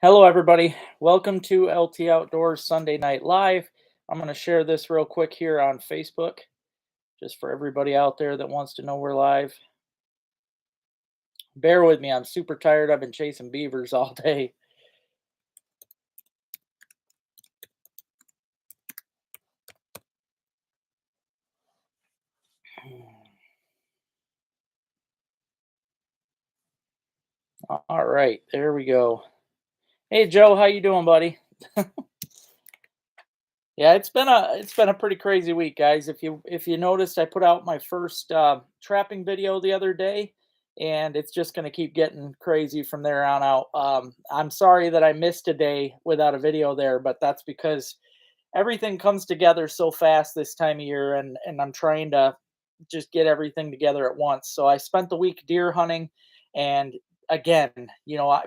Hello, everybody. Welcome to LT Outdoors Sunday Night Live. I'm going to share this real quick here on Facebook, just for everybody out there that wants to know we're live. Bear with me. I'm super tired. I've been chasing beavers all day. All right, there we go. Hey, Joe, how you doing, buddy? Yeah, it's been a pretty crazy week, guys. If you noticed, I put out my first trapping video the other day, and it's just going to keep getting crazy from there on out. I'm sorry that I missed a day without a video there, but that's because everything comes together so fast this time of year, and I'm trying to just get everything together at once. So I spent the week deer hunting, and again,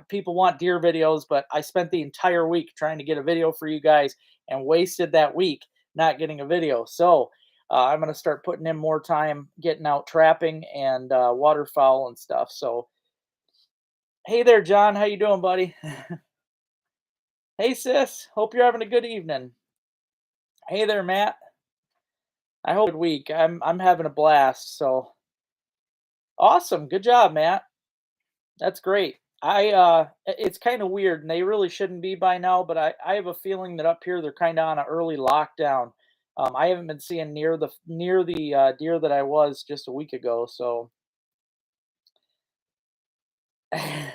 people want deer videos, but I spent the entire week trying to get a video for you guys and wasted that week not getting a video. So I'm going to start putting in more time getting out trapping and waterfowl and stuff. So hey there, John, how you doing, buddy? Hey, sis, hope you're having a good evening. Hey there, Matt. I hope good week. I'm having a blast. So awesome. Good job, Matt. That's great. It's kind of weird and they really shouldn't be by now, but I have a feeling that up here they're kind of on an early lockdown. I haven't been seeing near the deer that I was just a week ago. So hey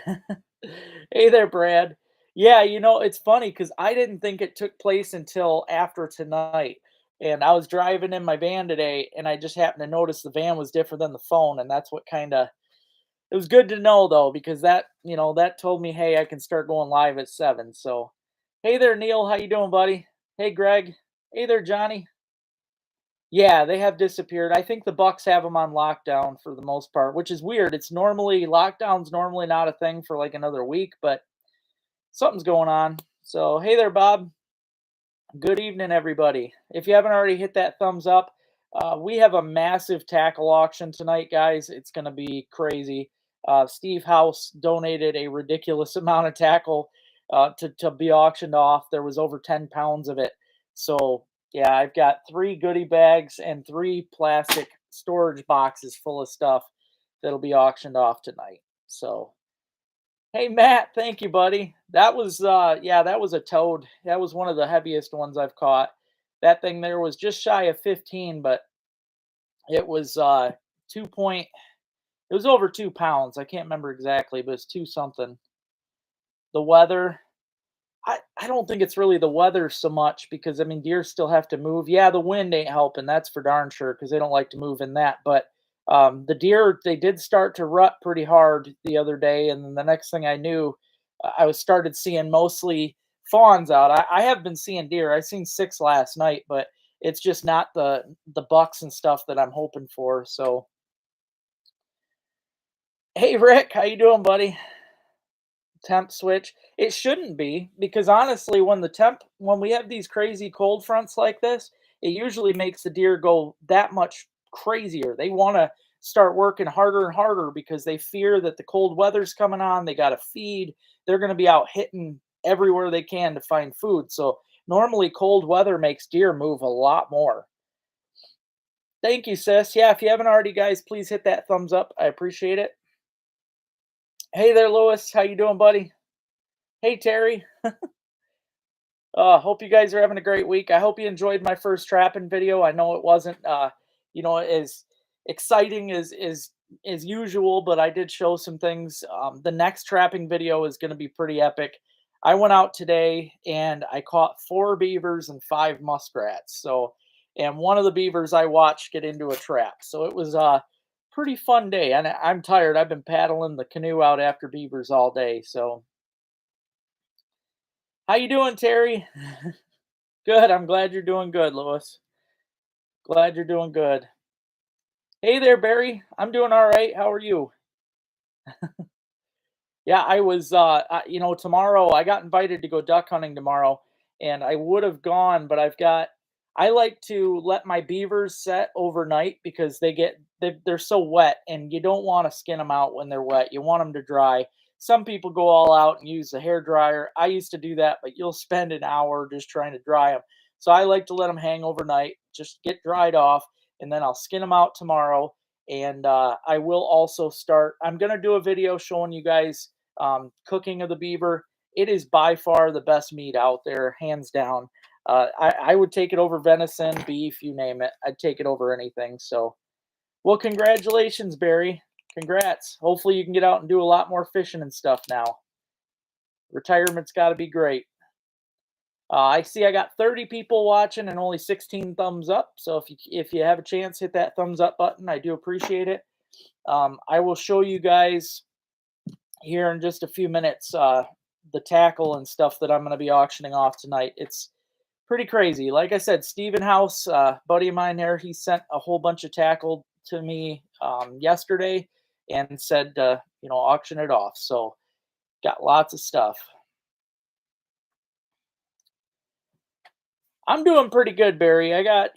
there, Brad. Yeah, it's funny because I didn't think it took place until after tonight. And I was driving in my van today and I just happened to notice the van was different than the phone. And that's what kind of it was good to know though, because that told me, hey, I can start going live at 7. So hey there, Neil. How you doing, buddy? Hey, Greg. Hey there, Johnny. Yeah, they have disappeared. I think the Bucks have them on lockdown for the most part, which is weird. It's normally lockdown's normally not a thing for like another week, but something's going on. So, hey there, Bob. Good evening, everybody. If you haven't already hit that thumbs up, we have a massive tackle auction tonight, guys. It's going to be crazy. Steve House donated a ridiculous amount of tackle to be auctioned off. There was over 10 pounds of it. So, yeah, I've got 3 goodie bags and 3 plastic storage boxes full of stuff that'll be auctioned off tonight. So, hey Matt, thank you, buddy. That was yeah, that was a toad. That was one of the heaviest ones I've caught. That thing there was just shy of 15, but it was 2 point it was over 2 pounds. I can't remember exactly, but it's 2 something. The weather, I don't think it's really the weather so much because I mean deer still have to move. Yeah, the wind ain't helping, that's for darn sure, because they don't like to move in that. But the deer, they did start to rut pretty hard the other day, and then the next thing I knew, I was started seeing mostly fawns out. I have been seeing deer. I seen 6 last night, but it's just not the bucks and stuff that I'm hoping for. So hey Rick, how you doing, buddy? Temp switch. It shouldn't be because honestly, when we have these crazy cold fronts like this, it usually makes the deer go that much crazier. They want to start working harder and harder because they fear that the cold weather's coming on. They got to feed. They're going to be out hitting everywhere they can to find food. So normally cold weather makes deer move a lot more. Thank you, sis. Yeah, if you haven't already, guys, please hit that thumbs up. I appreciate it. Hey there, Lewis. How you doing, buddy? Hey, Terry. Hope you guys are having a great week. I hope you enjoyed my first trapping video. I know it wasn't, as exciting as usual, but I did show some things. The next trapping video is going to be pretty epic. I went out today and I caught 4 beavers and 5 muskrats. So, and one of the beavers I watched get into a trap. So it was a pretty fun day. And I'm tired. I've been paddling the canoe out after beavers all day. So, how you doing, Terry? Good. I'm glad you're doing good, Lois. Glad you're doing good. Hey there, Barry. I'm doing all right. How are you? Yeah, tomorrow I got invited to go duck hunting tomorrow, and I would have gone, but I like to let my beavers set overnight because they're so wet, and you don't want to skin them out when they're wet. You want them to dry. Some people go all out and use the hair dryer. I used to do that, but you'll spend an hour just trying to dry them. So I like to let them hang overnight, just get dried off, and then I'll skin them out tomorrow. And I will also start. I'm gonna do a video showing you guys cooking of the beaver. It is by far the best meat out there, hands down. I would take it over venison, beef, you name it. I'd take it over anything. So, well, congratulations, Barry. Congrats. Hopefully, you can get out and do a lot more fishing and stuff now. Retirement's got to be great. I see I got 30 people watching and only 16 thumbs up. So if you have a chance, hit that thumbs up button. I do appreciate it. I will show you guys here in just a few minutes the tackle and stuff that I'm going to be auctioning off tonight. It's pretty crazy. Like I said, Steven House, buddy of mine there, he sent a whole bunch of tackle to me yesterday and said, auction it off. So got lots of stuff. I'm doing pretty good, Barry. I got,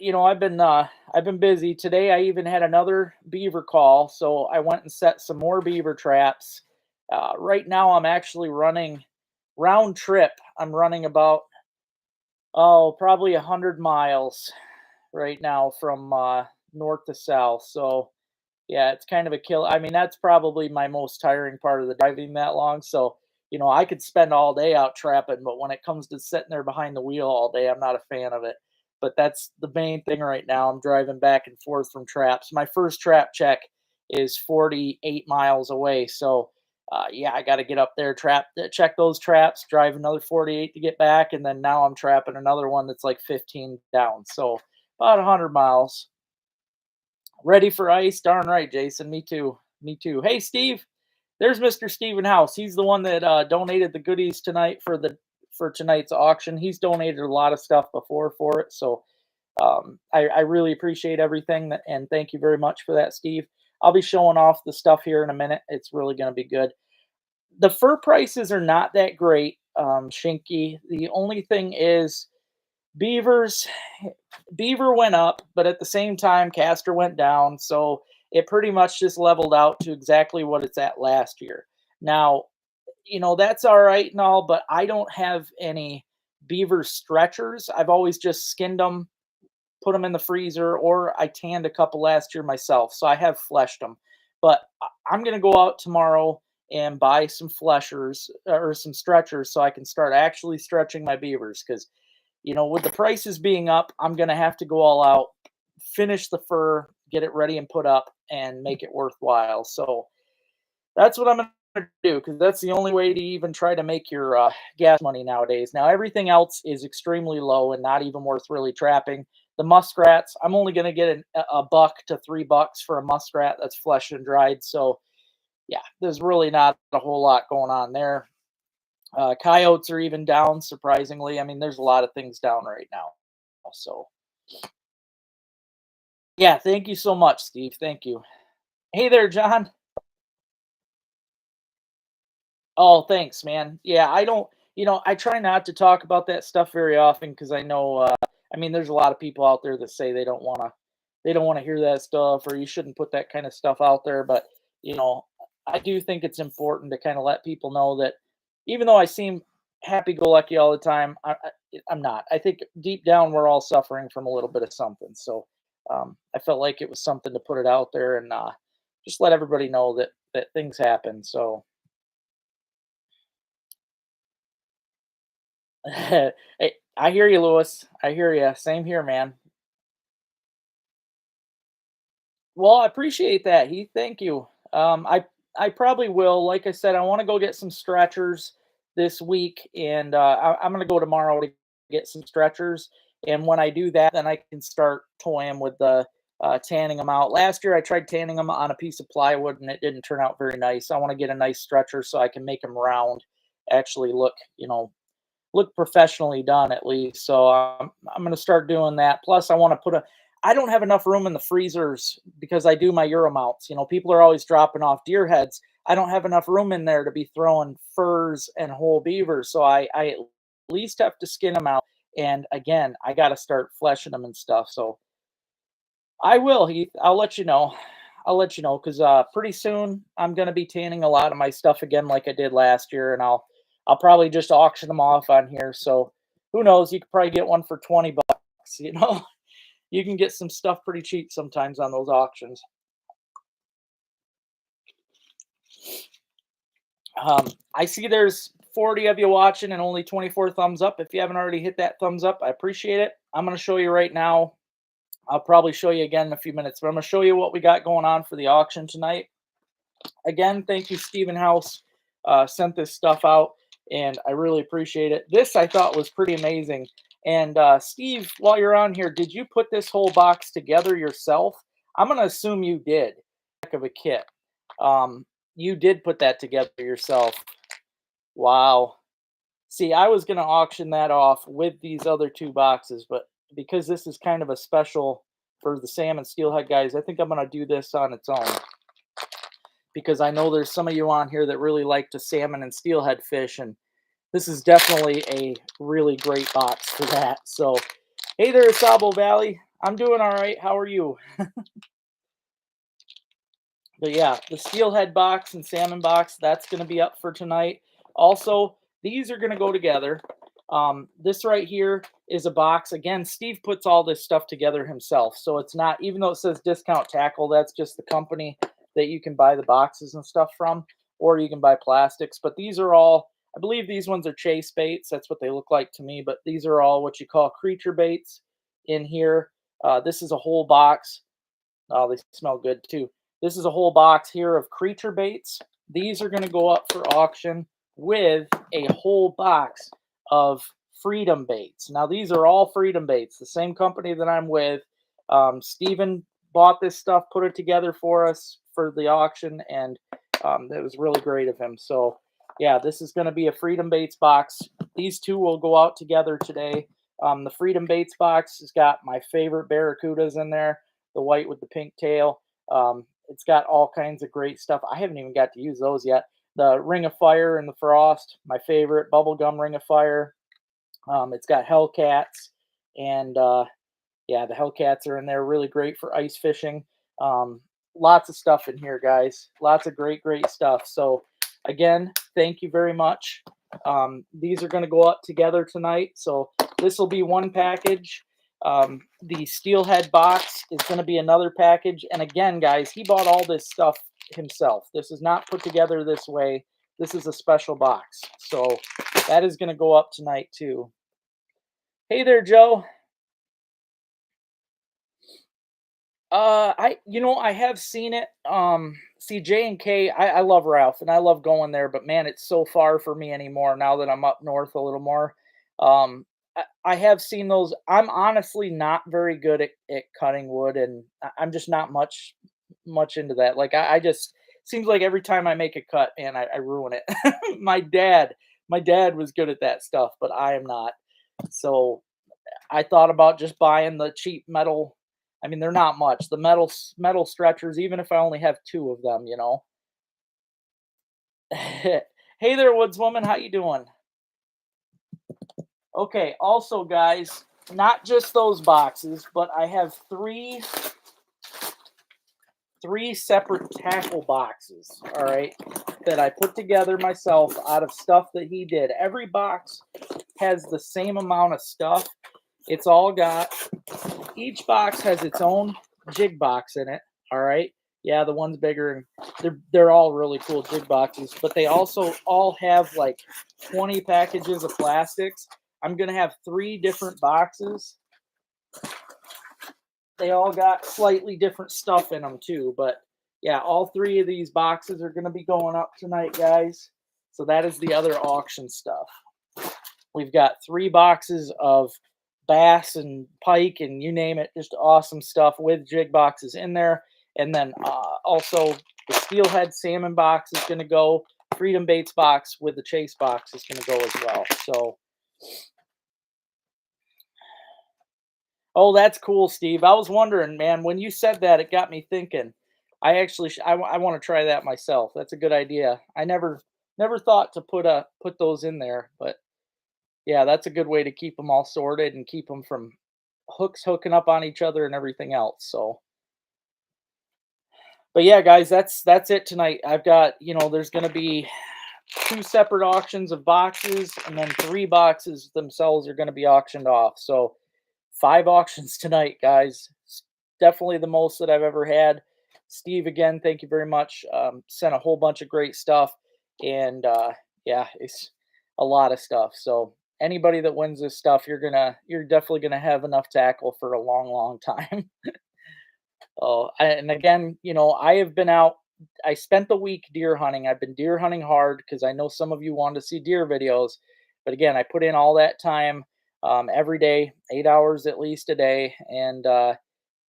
I've been busy today. I even had another beaver call, so I went and set some more beaver traps. Right now, I'm actually running round trip. I'm running about probably 100 miles right now from north to south. So yeah, it's kind of a kill. I mean, that's probably my most tiring part of the driving that long. So, I could spend all day out trapping, but when it comes to sitting there behind the wheel all day, I'm not a fan of it. But that's the main thing right now. I'm driving back and forth from traps. My first trap check is 48 miles away. So, yeah, I got to get up there, check those traps, drive another 48 to get back. And then now I'm trapping another one that's like 15 down. So, about 100 miles. Ready for ice? Darn right, Jason. Me too. Me too. Hey, Steve. There's Mr. Steven House. He's the one that donated the goodies tonight for tonight's auction. He's donated a lot of stuff before for it, so I really appreciate everything. And thank you very much for that, Steve. I'll be showing off the stuff here in a minute. It's really going to be good. The fur prices are not that great, Shinky. The only thing is beavers beaver went up, but at the same time, castor went down. So it pretty much just leveled out to exactly what it's at last year. Now, that's all right and all, but I don't have any beaver stretchers. I've always just skinned them, put them in the freezer, or I tanned a couple last year myself. So I have fleshed them. But I'm going to go out tomorrow and buy some fleshers or some stretchers so I can start actually stretching my beavers because with the prices being up, I'm going to have to go all out, finish the fur, get it ready and put up, and make it worthwhile. So that's what I'm going to do because that's the only way to even try to make your gas money nowadays. Now, everything else is extremely low and not even worth really trapping. The muskrats, I'm only going to get a buck to $3 for a muskrat that's flesh and dried. So, yeah, there's really not a whole lot going on there. Coyotes are even down, surprisingly. I mean, there's a lot of things down right now. So, yeah, thank you so much, Steve. Thank you. Hey there, John. Oh, thanks, man. Yeah, I don't, I try not to talk about that stuff very often because I know, I mean, there's a lot of people out there that say they don't want to hear that stuff or you shouldn't put that kind of stuff out there. But, you know, I do think it's important to kind of let people know that even though I seem happy go lucky all the time, I'm not. I think deep down we're all suffering from a little bit of something. So I felt like it was something to put it out there and just let everybody know that things happen. So, hey, I hear you, Lewis. I hear you. Same here, man. Well, I appreciate that, Heath. Thank you. I probably will. Like I said, I want to go get some stretchers this week, and I'm going to go tomorrow to get some stretchers. And when I do that, then I can start toying with the tanning them out. Last year, I tried tanning them on a piece of plywood, and it didn't turn out very nice. I want to get a nice stretcher so I can make them round, actually look professionally done at least. So I'm going to start doing that. Plus, I want to put a. I don't have enough room in the freezers because I do my Euro mounts. People are always dropping off deer heads. I don't have enough room in there to be throwing furs and whole beavers. So I at least have to skin them out. And again, I got to start fleshing them and stuff. So I will, Heath. I'll let you know. I'll let you know because pretty soon I'm gonna be tanning a lot of my stuff again, like I did last year, and I'll probably just auction them off on here. So who knows? You could probably get one for 20 bucks. You can get some stuff pretty cheap sometimes on those auctions. I see there's 40 of you watching and only 24 thumbs up. If you haven't already hit that thumbs up, I appreciate it. I'm going to show you right now. I'll probably show you again in a few minutes, but I'm going to show you what we got going on for the auction tonight. Again, thank you, Stephen House. Sent this stuff out, and I really appreciate it. This I thought was pretty amazing. And Steve, while you're on here, did you put this whole box together yourself? I'm going to assume you did. Heck of a kit. You did put that together yourself. Wow. See, I was going to auction that off with these other two boxes, but because this is kind of a special for the salmon steelhead guys, I think I'm going to do this on its own because I know there's some of you on here that really like to salmon and steelhead fish, and this is definitely a really great box for that. So, hey there, Sabo Valley. I'm doing all right. How are you? But yeah, the steelhead box and salmon box, that's going to be up for tonight. Also, these are going to go together. This right here is a box. Again, Steve puts all this stuff together himself. So it's not, even though it says Discount Tackle, that's just the company that you can buy the boxes and stuff from, or you can buy plastics. But these are all, I believe these ones are chase baits. That's what they look like to me. But these are all what you call creature baits in here. This is a whole box. Oh, they smell good too. This is a whole box here of creature baits. These are going to go up for auction with a whole box of freedom baits. Now, these are all freedom baits, the same company that I'm with. Steven bought this stuff, put it together for us for the auction, and it was really great of him. So, yeah, this is going to be a freedom baits box. These two will go out together today. The freedom baits box has got my favorite barracudas in there, the white with the pink tail. It's got all kinds of great stuff. I haven't even got to use those yet. The Ring of Fire and the Frost, my favorite bubblegum Ring of Fire. It's got Hellcats, and yeah, the Hellcats are in there, really great for ice fishing. Lots of stuff in here, guys. Lots of great, great stuff. So again, thank you very much. These are going to go up together tonight. So this will be one package. The steelhead box is going to be another package. And again, guys, he bought all this stuff himself. This is not put together this way. This is a special box. So that is going to go up tonight too. Hey there, Joe. I have seen it. See J and K. I love Ralph and I love going there, but man, it's so far for me anymore now that I'm up north a little more. Um, I have seen those. I'm honestly not very good at cutting wood, and I'm just not much into that. Like I just seems like every time I make a cut, man, I ruin it. My dad was good at that stuff, but I am not. So I thought about just buying the cheap metal. I mean, they're not much. The metal stretchers, even if I only have two of them. Hey there, woodswoman. How you doing? Okay. Also, guys, not just those boxes, but I have three separate tackle boxes. All right, that I put together myself out of stuff that he did. Every box has the same amount of stuff. It's all got Each box has its own jig box in it. All right. Yeah, the one's bigger, and they're all really cool jig boxes, but they also all have like 20 packages of plastics. I'm gonna have three different boxes. They all got slightly different stuff in them too, but yeah, all three of these boxes are gonna be going up tonight, guys. So that is the other auction stuff. We've got three boxes of bass and pike and you name it, just awesome stuff with jig boxes in there. And then also the steelhead salmon box is going to go. Freedom Baits box with the chase box is going to go as well. So, oh, that's cool, Steve. I was wondering, man, when you said that, it got me thinking. I actually, I want to try that myself. That's a good idea. I never thought to put those in there, but yeah, that's a good way to keep them all sorted and keep them from hooks hooking up on each other and everything else. So, But yeah, guys, that's it tonight. I've got, there's going to be two separate auctions of boxes, and then three boxes themselves are going to be auctioned off. So five auctions tonight, guys. Definitely the most that I've ever had. Steve, again, thank you very much. Sent a whole bunch of great stuff, and yeah, it's a lot of stuff. So anybody that wins this stuff, you're definitely gonna have enough tackle for a long, long time. Oh, and again, I have been out. I spent the week deer hunting. I've been deer hunting hard because I know some of you want to see deer videos. But again, I put in all that time every day, 8 hours at least a day, and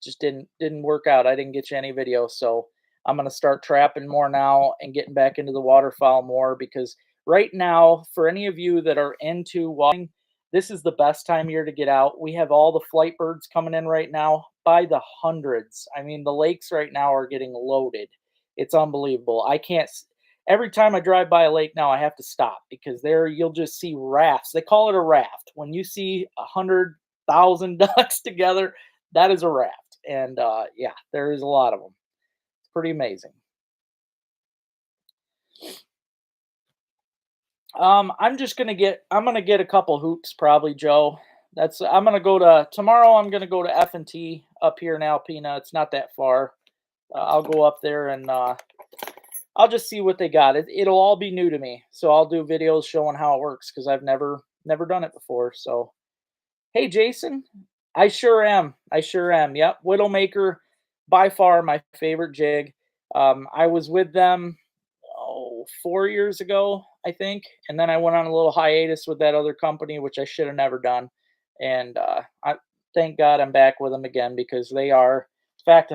just didn't work out. I didn't get you any videos, so I'm gonna start trapping more now and getting back into the waterfowl more because right now, for any of you that are into watching, this is the best time of year to get out. We have all the flight birds coming in right now by the hundreds. I mean, the lakes right now are getting loaded. It's unbelievable. I can't. Every time I drive by a lake now, I have to stop because there you'll just see rafts. They call it a raft. When you see 100,000 ducks together, that is a raft. And yeah, there is a lot of them. It's pretty amazing. I'm gonna get a couple hoops probably, Joe. I'm gonna go to tomorrow. I'm gonna go to F&T up here in Alpena. It's not that far. I'll go up there and I'll just see what they got. It'll all be new to me, so I'll do videos showing how it works because I've never done it before. So hey, Jason. I sure am. I sure am. Yep. Widowmaker, by far my favorite jig. I was with them 4 years ago, I think, and then I went on a little hiatus with that other company, which I should have never done. And I thank God I'm back with them again because they are. In fact,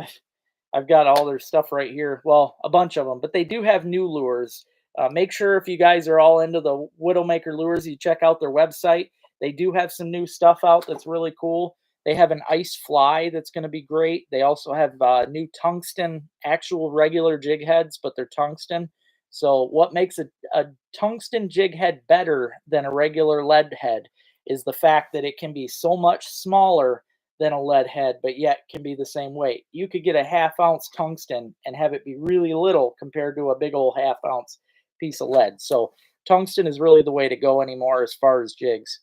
I've got all their stuff right here. Well, a bunch of them, but they do have new lures. Make sure if you guys are all into the Widowmaker lures, you check out their website. They do have some new stuff out that's really cool. They have an ice fly that's going to be great. They also have new tungsten, actual regular jig heads, but they're tungsten. So, what makes a tungsten jig head better than a regular lead head is the fact that it can be so much smaller than a lead head, but yet can be the same weight. You could get a half-ounce tungsten and have it be really little compared to a big old half-ounce piece of lead. So tungsten is really the way to go anymore as far as jigs.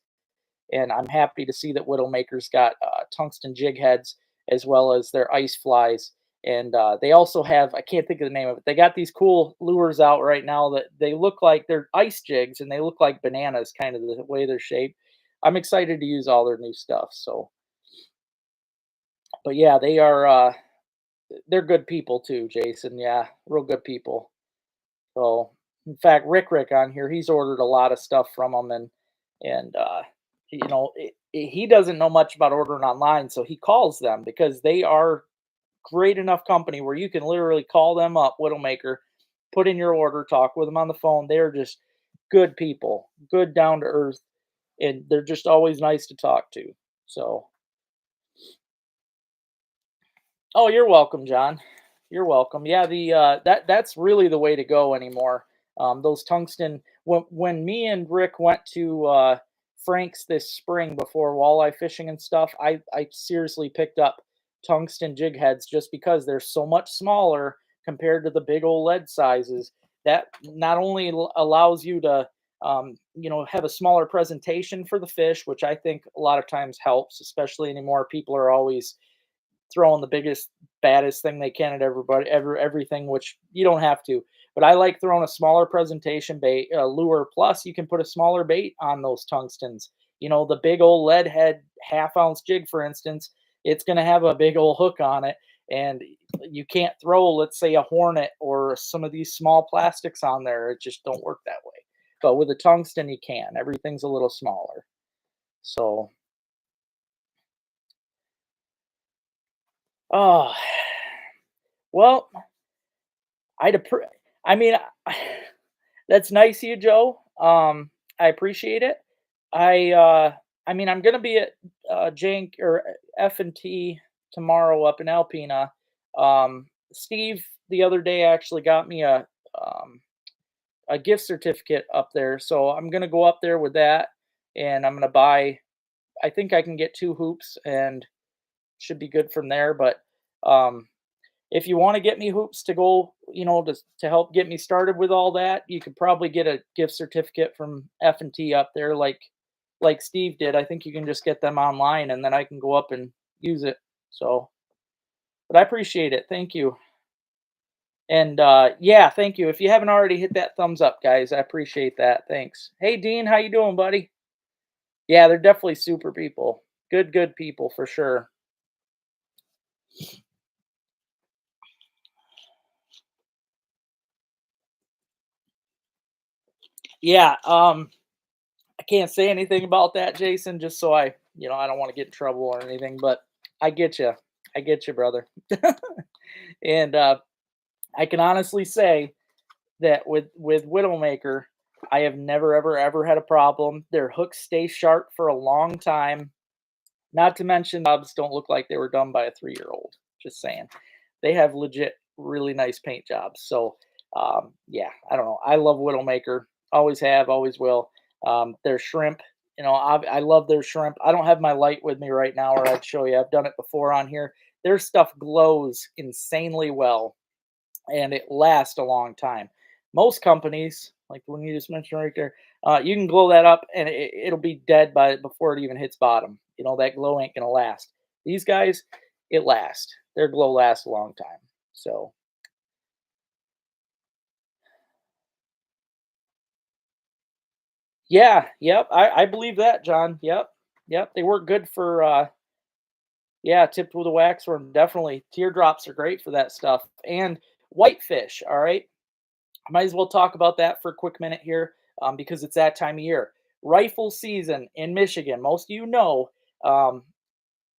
And I'm happy to see that Widowmaker's got tungsten jig heads as well as their ice flies. And they also have, I can't think of the name of it. They got these cool lures out right now that they look like they're ice jigs and they look like bananas, kind of the way they're shaped. I'm excited to use all their new stuff. So, but yeah, they're good people too, Jason. Yeah, real good people. So, in fact, Rick on here, he's ordered a lot of stuff from them, and he doesn't know much about ordering online, so he calls them because they are great enough company where you can literally call them up, Widowmaker, put in your order, talk with them on the phone. They're just good people, good down to earth, and they're just always nice to talk to. So, oh, you're welcome, John. You're welcome. Yeah, that's really the way to go anymore. Those tungsten. When me and Rick went to Frank's this spring before walleye fishing and stuff, I seriously picked up tungsten jig heads just because they're so much smaller compared to the big old lead sizes. That not only allows you to have a smaller presentation for the fish, which I think a lot of times helps, especially anymore. People are always throwing the biggest, baddest thing they can at everything, which you don't have to. But I like throwing a smaller presentation bait lure. Plus, you can put a smaller bait on those tungstens. The big old lead head half-ounce jig, for instance, it's going to have a big old hook on it, and you can't throw, let's say, a hornet or some of these small plastics on there. It just don't work that way. But with a tungsten, you can. Everything's a little smaller. So, oh, well, I'd appre I mean, that's nice of you, Joe. I appreciate it. I, uh, I mean, I'm gonna be at Jank or F&T tomorrow up in Alpena. Steve the other day actually got me um, a gift certificate up there, so I'm gonna go up there with that, and I'm gonna buy. I think I can get two hoops and should be good from there. But um, if you want to get me hoops to go, to help get me started with all that, you could probably get a gift certificate from F&T up there, like Steve did. I think you can just get them online, and then I can go up and use it. So, but I appreciate it. Thank you. And yeah, thank you. If you haven't already, hit that thumbs up, guys. I appreciate that. Thanks. Hey, Dean, how you doing, buddy? Yeah, they're definitely super people. Good people for sure. Yeah, I can't say anything about that, Jason, just so I don't want to get in trouble or anything, but I get you. I get you, brother. And I can honestly say that with Widowmaker, I have never ever had a problem. Their hooks stay sharp for a long time. Not to mention, jobs don't look like they were done by a 3-year-old. Just saying, they have legit really nice paint jobs. So yeah, I don't know. I love Widowmaker. Always have, always will. Their shrimp, I love their shrimp. I don't have my light with me right now, or I'd show you. I've done it before on here. Their stuff glows insanely well, and it lasts a long time. Most companies, like the one you just mentioned right there, you can glow that up and it'll be dead before it even hits bottom. That glow ain't gonna last. These guys, it lasts. Their glow lasts a long time. So yeah, yep, I believe that, John. Yep. They work good for yeah, tipped with a wax worm. Definitely, teardrops are great for that stuff. And whitefish. All right, might as well talk about that for a quick minute here, because it's that time of year. Rifle season in Michigan. Most of you know. Um,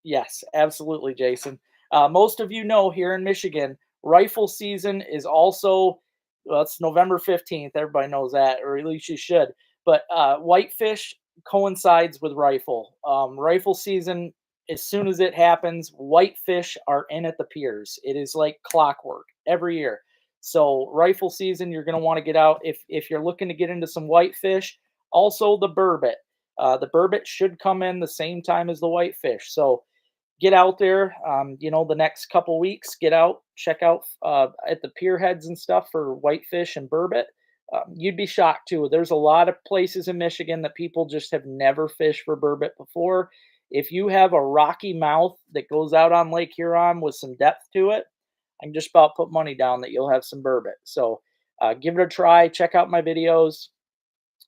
yes, absolutely, Jason. Most of you know here in Michigan, rifle season is also, well, it's November 15th. Everybody knows that, or at least you should. But whitefish coincides with rifle. Rifle season, as soon as it happens, whitefish are in at the piers. It is like clockwork every year. So rifle season, you're going to want to get out if you're looking to get into some whitefish. Also the burbot. The burbot should come in the same time as the whitefish. So get out there, the next couple weeks, get out, check out at the pier heads and stuff for whitefish and burbot. You'd be shocked too. There's a lot of places in Michigan that people just have never fished for burbot before. If you have a rocky mouth that goes out on Lake Huron with some depth to it, I can just about put money down that you'll have some burbot. So give it a try. Check out my videos.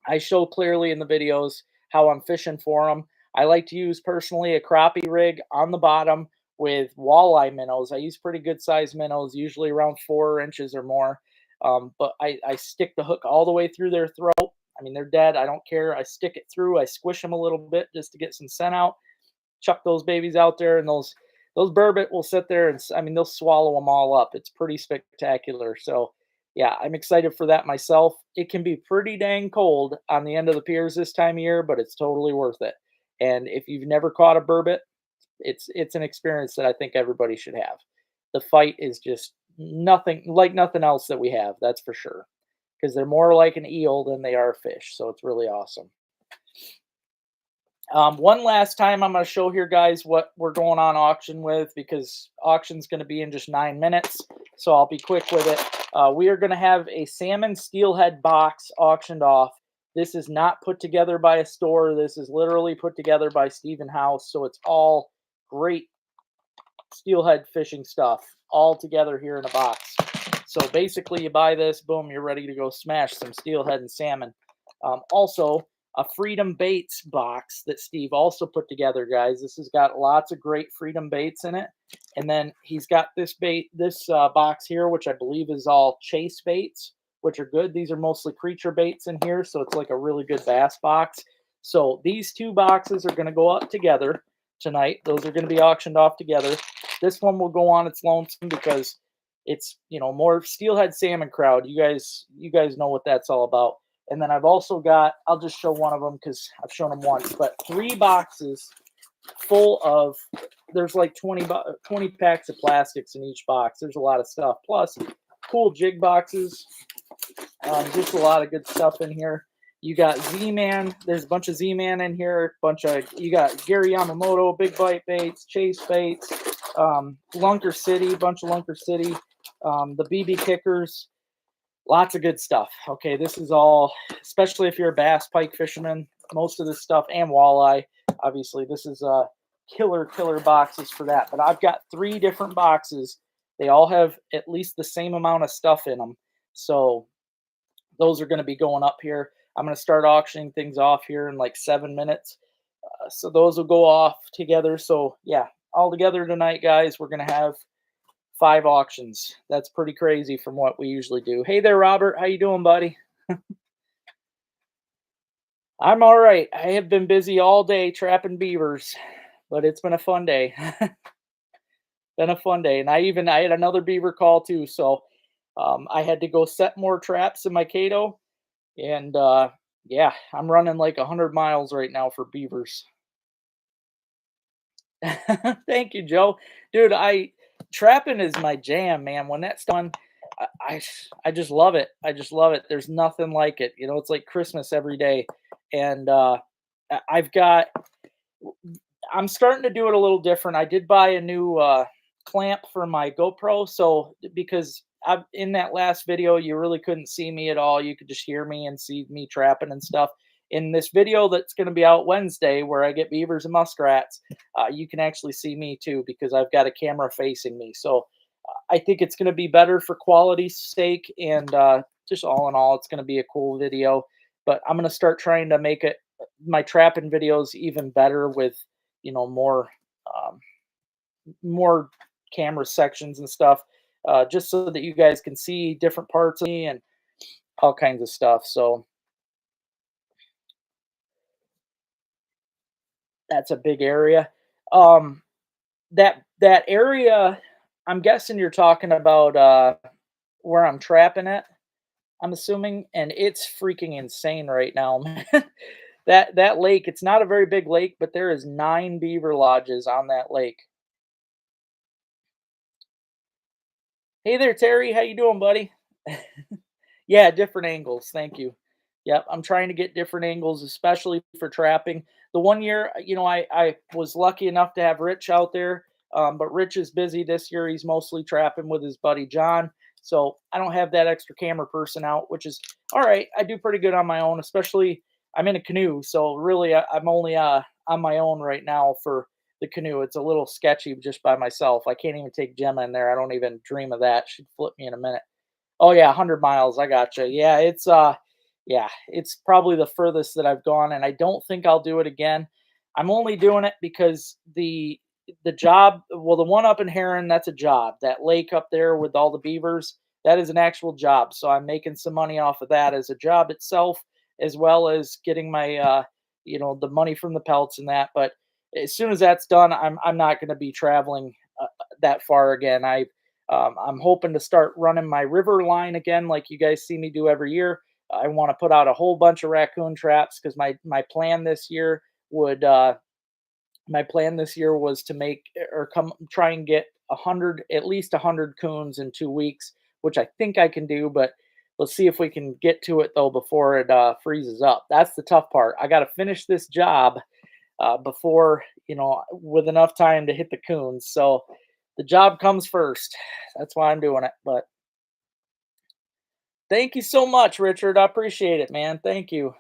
I show clearly in the videos how I'm fishing for them. I like to use personally a crappie rig on the bottom with walleye minnows. I use pretty good sized minnows, usually around 4 inches or more. But I stick the hook all the way through their throat. I mean, they're dead. I don't care. I stick it through. I squish them a little bit just to get some scent out. Chuck those babies out there, and those burbot will sit there, and I mean, they'll swallow them all up. It's pretty spectacular. So yeah, I'm excited for that myself. It can be pretty dang cold on the end of the piers this time of year, but it's totally worth it. And if you've never caught a burbot, it's an experience that I think everybody should have. The fight is just nothing like nothing else that we have, that's for sure. Because they're more like an eel than they are a fish. So it's really awesome. One last time, I'm going to show here, guys, what we're going on auction with, because auction's going to be in just 9 minutes. So I'll be quick with it. We are going to have a salmon steelhead box auctioned off. This is not put together by a store. This is literally put together by Stephen House. So it's all great steelhead fishing stuff all together here in a box. So basically, you buy this, boom, you're ready to go smash some steelhead and salmon. Also, a Freedom Baits box that Steve also put together, guys. This has got lots of great Freedom Baits in it. And then he's got this box here, which I believe is all chase baits, which are good. These are mostly creature baits in here, so it's like a really good bass box. So these two boxes are going to go up together tonight. Those are going to be auctioned off together. This one will go on its lonesome because it's, more steelhead salmon crowd. You guys know what that's all about. And then I've also got, I'll just show one of them because I've shown them once, but 3 boxes full of, there's like 20 packs of plastics in each box. There's a lot of stuff. Plus, cool jig boxes. Just a lot of good stuff in here. You got Z-Man. There's a bunch of Z-Man in here. You got Gary Yamamoto, Big Bite Baits, Chase Baits. Lunker City, bunch of Lunker City, the BB kickers, lots of good stuff. Okay, this is all, especially if you're a bass pike fisherman, most of this stuff and walleye. Obviously, this is killer boxes for that. But I've got three different boxes. They all have at least the same amount of stuff in them. So those are going to be going up here. I'm going to start auctioning things off here in like 7 minutes. So those will go off together. So yeah, all together tonight, guys, we're going to have 5 auctions. That's pretty crazy from what we usually do. Hey there, Robert. How you doing, buddy? I'm all right. I have been busy all day trapping beavers, but it's been a fun day. Been a fun day, and I had another beaver call too. So I had to go set more traps in my Cato, and yeah, I'm running like 100 miles right now for beavers. Thank you, Joe. Dude, I trapping is my jam, man. When that's done, I just love it. I just love it. There's nothing like it. You know, it's like Christmas every day. And I've got I'm starting to do it a little different. I did buy a new clamp for my GoPro, so because in that last video you really couldn't see me at all. You could just hear me and see me trapping and stuff. In this video that's going to be out Wednesday, where I get beavers and muskrats, you can actually see me too because I've got a camera facing me. So I think it's going to be better for quality's sake, and just all in all, it's going to be a cool video. But I'm going to start trying to make it my trapping videos even better with more um, more camera sections and stuff, just so that you guys can see different parts of me and all kinds of stuff. So that's a big area. Um, that area, I'm guessing you're talking about where I'm trapping it. I'm assuming, and it's freaking insane right now, man. That lake, it's not a very big lake, but there is 9 beaver lodges on that lake. Hey there, Terry. How you doing, buddy? Yeah, different angles. Thank you. Yep, I'm trying to get different angles, especially for trapping. The one year, I was lucky enough to have Rich out there, but Rich is busy this year. He's mostly trapping with his buddy John, so I don't have that extra camera person out, which is all right. I do pretty good on my own, especially I'm in a canoe, so really I'm only on my own right now for the canoe. It's a little sketchy just by myself. I can't even take Gemma in there. I don't even dream of that. She'd flip me in a minute. Oh yeah, 100 miles. I gotcha. Yeah, it's probably the furthest that I've gone, and I don't think I'll do it again. I'm only doing it because the job, well, the one up in Heron, that's a job. That lake up there with all the beavers, that is an actual job. So I'm making some money off of that as a job itself, as well as getting my the money from the pelts and that. But as soon as that's done, I'm not going to be traveling that far again. I'm hoping to start running my river line again, like you guys see me do every year. I want to put out a whole bunch of raccoon traps because my plan this year would my plan this year was to make or come try and get 100, at least 100 coons in 2 weeks, which I think I can do. But let's see if we can get to it though before it freezes up. That's the tough part. I got to finish this job before, with enough time to hit the coons. So the job comes first. That's why I'm doing it. But thank you so much, Richard. I appreciate it, man. Thank you.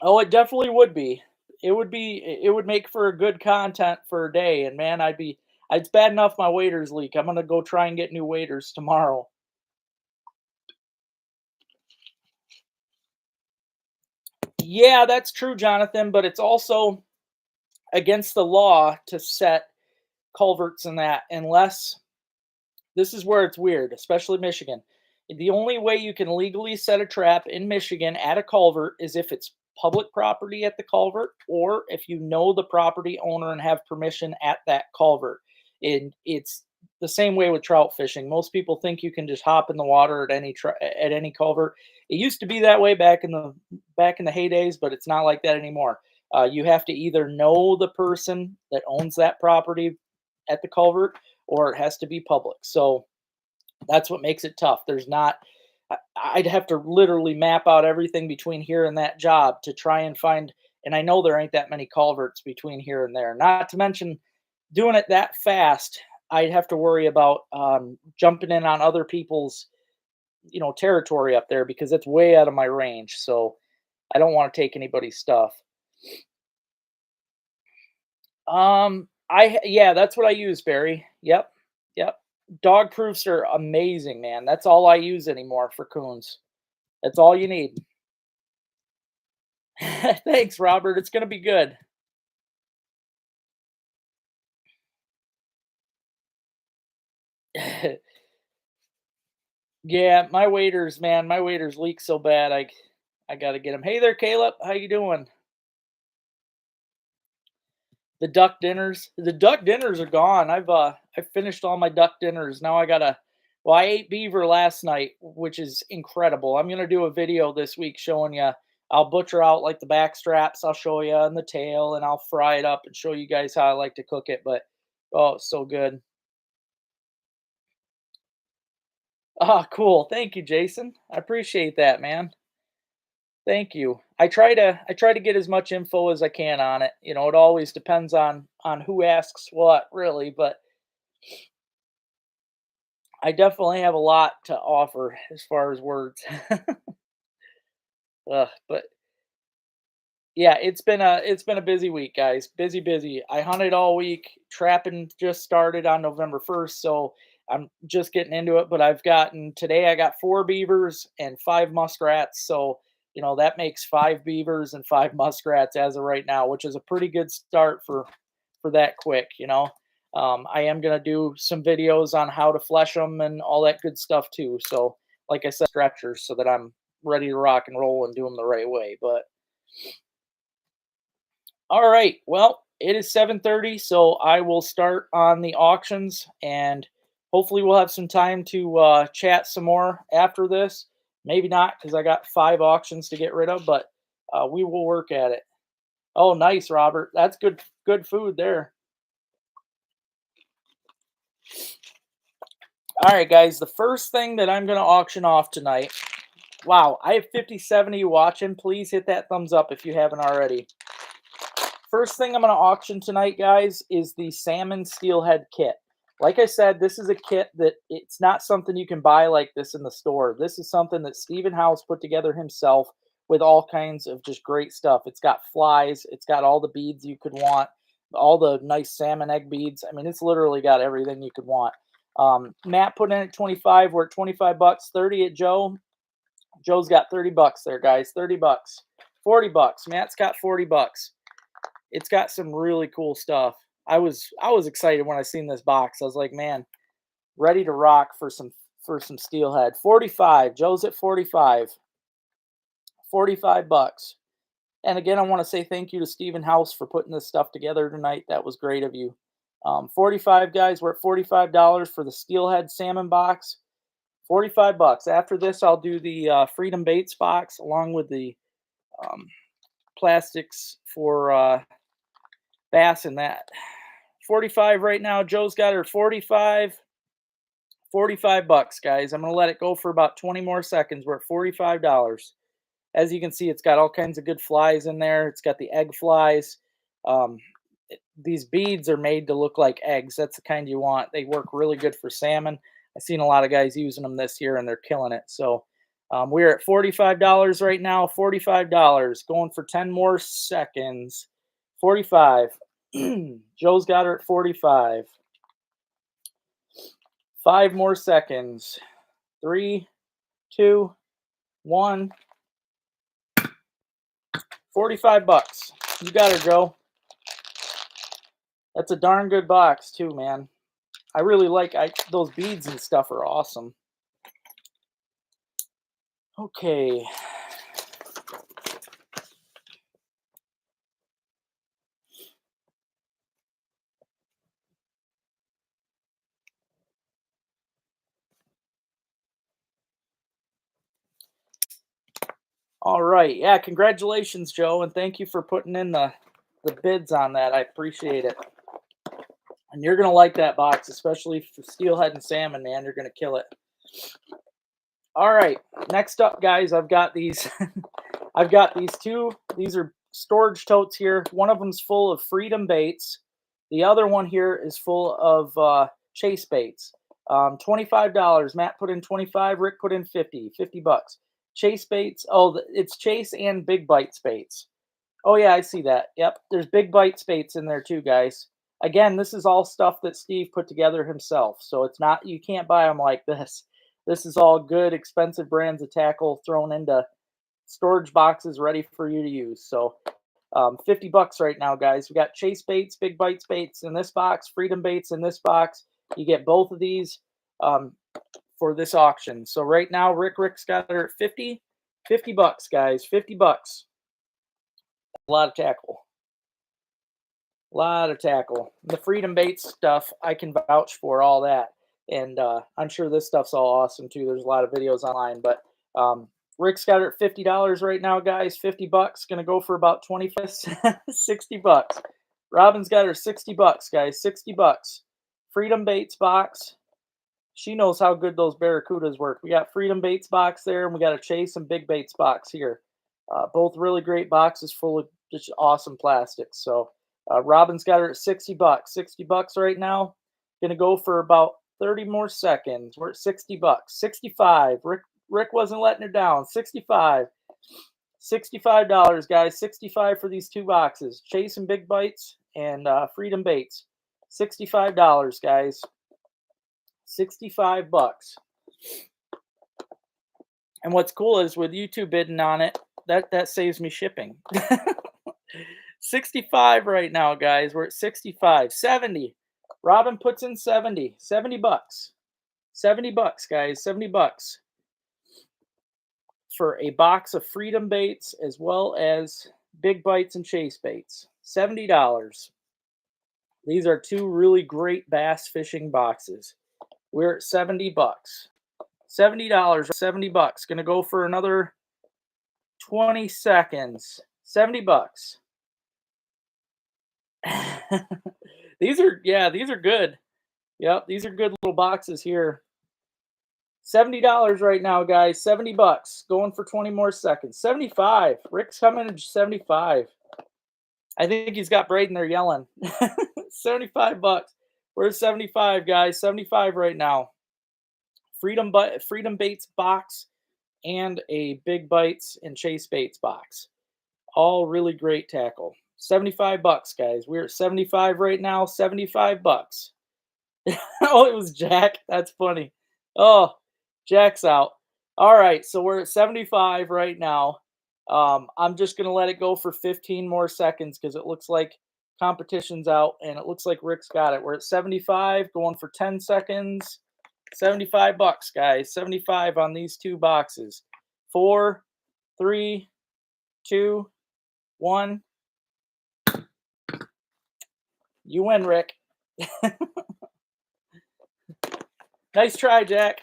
Oh, it definitely would be. It would make for a good content for a day. And man, it's bad enough my waders leak. I'm gonna go try and get new waders tomorrow. Yeah, that's true, Jonathan, but it's also against the law to set culverts and that unless this is where it's weird, especially Michigan. The only way you can legally set a trap in Michigan at a culvert is if it's public property at the culvert or if you know the property owner and have permission at that culvert. And it's the same way with trout fishing. Most people think you can just hop in the water at at any culvert. It used to be that way back in the heydays, but it's not like that anymore. You have to either know the person that owns that property at the culvert, or it has to be public. So that's what makes it tough. There's not, I'd have to literally map out everything between here and that job to try and find and I know there ain't that many culverts between here and there. Not to mention doing it that fast, I'd have to worry about jumping in on other people's territory up there because it's way out of my range. So I don't want to take anybody's stuff. Yeah, that's what I use, Barry. Yep, yep. Dog proofs are amazing, man. That's all I use anymore for coons. That's all you need. Thanks, Robert. It's gonna be good. Yeah, my waders, man, my waders leak so bad. I gotta get them. Hey there, Caleb. How you doing? The duck dinners are gone. I finished all my duck dinners. Now I gotta. Well, I ate beaver last night, which is incredible. I'm gonna do a video this week showing you. I'll butcher out like the back straps. I'll show you and the tail, and I'll fry it up and show you guys how I like to cook it. But oh, it's so good. Ah, cool. Thank you, Jason. I appreciate that, man. Thank you. I try to get as much info as I can on it. It always depends on who asks what, really, but I definitely have a lot to offer as far as words. But yeah, it's been a busy week, guys. Busy, busy. I hunted all week. Trapping just started on November 1st, so I'm just getting into it. But today I got 4 beavers and 5 muskrats. So that makes 5 beavers and 5 muskrats as of right now, which is a pretty good start for that quick. I am gonna do some videos on how to flesh them and all that good stuff too. So, like I said, stretchers so that I'm ready to rock and roll and do them the right way. But all right. Well, it is 7:30, so I will start on the auctions and hopefully we'll have some time to chat some more after this. Maybe not because I got 5 auctions to get rid of, but we will work at it. Oh, nice, Robert. That's good food there. All right, guys. The first thing that I'm going to auction off tonight. Wow, I have 57 of you watching. Please hit that thumbs up if you haven't already. First thing I'm going to auction tonight, guys, is the salmon steelhead kit. Like I said, this is a kit that it's not something you can buy like this in the store. This is something that Stephen House put together himself with all kinds of just great stuff. It's got flies, it's got all the beads you could want, all the nice salmon egg beads. I mean, it's literally got everything you could want. Matt put in at 25. We're at 25 bucks. 30 at Joe. Joe's got 30 bucks there, guys. 30 bucks. 40 bucks. Matt's got 40 bucks. It's got some really cool stuff. I was excited when I seen this box. I was like, man, ready to rock for some steelhead. 45. Joe's at 45. 45 bucks. And again, I want to say thank you to Stephen House for putting this stuff together tonight. That was great of you. 45, guys. We're at $45 for the steelhead salmon box. 45 bucks. After this, I'll do the Freedom Baits box along with the um, plastics for bass and that. 45 right now. Joe's got her 45. 45 bucks, guys. I'm going to let it go for about 20 more seconds. We're at $45. As you can see, it's got all kinds of good flies in there. It's got the egg flies. Um, these beads are made to look like eggs. That's the kind you want. They work really good for salmon. I've seen a lot of guys using them this year, and they're killing it. So we're at $45 right now. $45. Going for 10 more seconds. 45. Joe's got her at 45. 5 more seconds. 3, 2, 1. 45 bucks. You got her, Joe. That's a darn good box too, man. I really like those beads and stuff are awesome. Okay. All right. Yeah, congratulations, Joe, and thank you for putting in the bids on that. I appreciate it. And you're gonna like that box, especially for steelhead and salmon, man. You're gonna kill it. All right. Next up, guys, I've got these. I've got these two. These are storage totes here. One of them's full of Freedom baits. The other one here is full of Chase baits. $25. Matt put in 25. Rick put in 50. 50 bucks. Chase baits. Oh, it's Chase and Big Bites baits. Oh yeah, I see that. Yep, there's Big Bites baits in there too, guys. Again, this is all stuff that Steve put together himself, so it's not, you can't buy them like this. This is all good, expensive brands of tackle thrown into storage boxes ready for you to use. So 50 bucks right now, guys. We got Chase baits, Big Bites baits in this box, Freedom baits in this box. You get both of these for this auction. So right now, Rick's got her at 50 bucks, guys. 50 bucks. A lot of tackle. A lot of tackle. The Freedom baits stuff, I can vouch for all that. And I'm sure this stuff's all awesome too. There's a lot of videos online, but Rick's got it at $50 right now, guys. 50 bucks. Gonna go for about 25, 60 bucks. Robin's got her 60 bucks, guys. 60 bucks. Freedom baits box. She knows how good those Barracudas work. We got Freedom baits box there, and we got a Chase and Big Baits box here. Both really great boxes full of just awesome plastics. So Robin's got her at 60 bucks. 60 bucks right now. Gonna go for about 30 more seconds. We're at 60 bucks. 65. Rick wasn't letting her down. 65. $65, guys. 65 for these two boxes. Chase and Big Bites and Freedom baits. $65, guys. 65 bucks. And what's cool is with YouTube bidding on it, that saves me shipping. 65 right now, guys. We're at 65. 70. Robin puts in 70. 70 bucks. 70 bucks, guys. 70 bucks for a box of Freedom baits as well as Big Bites and Chase baits. $70. These are two really great bass fishing boxes. We're at 70 bucks. $70, 70 bucks. Gonna go for another 20 seconds. 70 bucks. These are good. Yep, these are good little boxes here. $70 right now, guys. 70 bucks. Going for 20 more seconds. 75. Rick's coming at 75. I think he's got Braden there yelling. 75 bucks. We're at 75, guys. 75 right now. Freedom baits box and a Big Bites and Chase baits box. All really great tackle. 75 bucks, guys. We're at 75 right now. 75 bucks. Oh, it was Jack. That's funny. Oh, Jack's out. All right, so we're at 75 right now. I'm just going to let it go for 15 more seconds because it looks like competition's out, and it looks like Rick's got it. We're at 75, going for 10 seconds. 75 bucks, guys. 75 on these two boxes. 4, 3, 2, 1. You win, Rick. Nice try, Jack.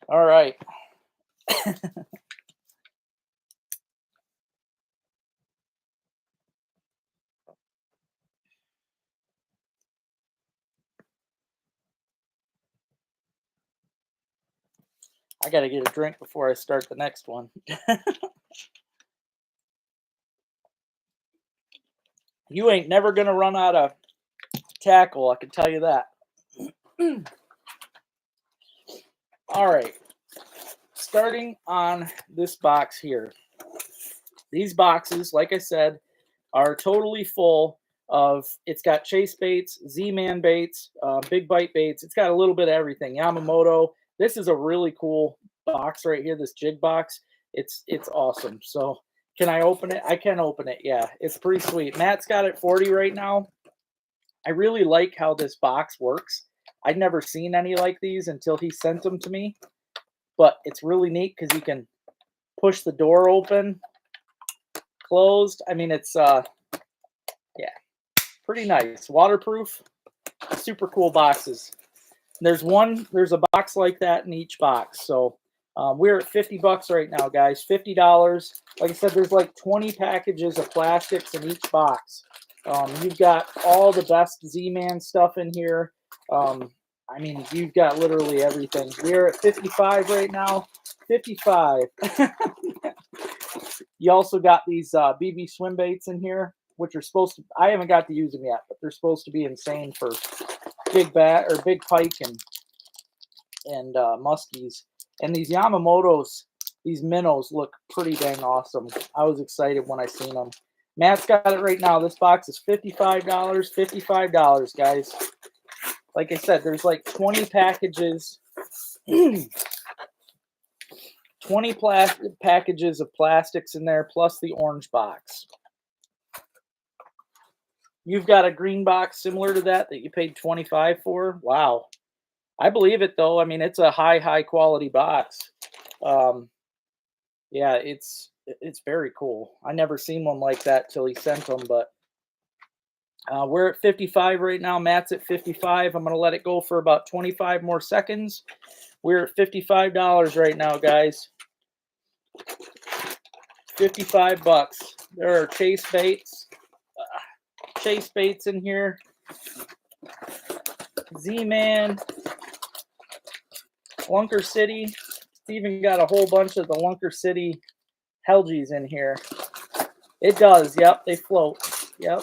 All right. I got to get a drink before I start the next one. You ain't never going to run out of tackle, I can tell you that. All right. Starting on this box here. These boxes, like I said, are totally full of, it's got Chase baits, Z-Man baits, Big Bite baits. It's got a little bit of everything. Yamamoto. This is a really cool box right here, this jig box. It's awesome. So can I open it? I can open it. Yeah, it's pretty sweet. Matt's got it 40 right now. I really like how this box works. I'd never seen any like these until he sent them to me. But it's really neat because you can push the door open, closed. I mean, it's, yeah, pretty nice. Waterproof, super cool boxes. There's a box like that in each box. So we're at 50 bucks right now, guys. $50. Like I said, there's like 20 packages of plastics in each box. You've got all the best Z-Man stuff in here. I mean, you've got literally everything. We're at 55 right now. 55. You also got these BB swim baits in here, which are supposed to, I haven't got to use them yet, but they're supposed to be insane for big bat or big pike and muskies. And these Yamamoto's, these minnows look pretty dang awesome. I was excited when I seen them. Matt's got it right now. This box is $55. $55, guys. Like I said, there's like 20 packages. 20 packages of plastics in there, plus the orange box. You've got a green box similar to that you paid $25 for. Wow. I believe it, though. I mean, it's a high quality box. Yeah, it's very cool. I never seen one like that till he sent them, but we're at 55 right now. Matt's at 55. I'm going to let it go for about 25 more seconds. We're at $55 right now, guys. 55 bucks. There are chase baits in here. Z-Man, Lunker City. It's even got a whole bunch of the Lunker City Helgies in here. It does. Yep, they float. Yep.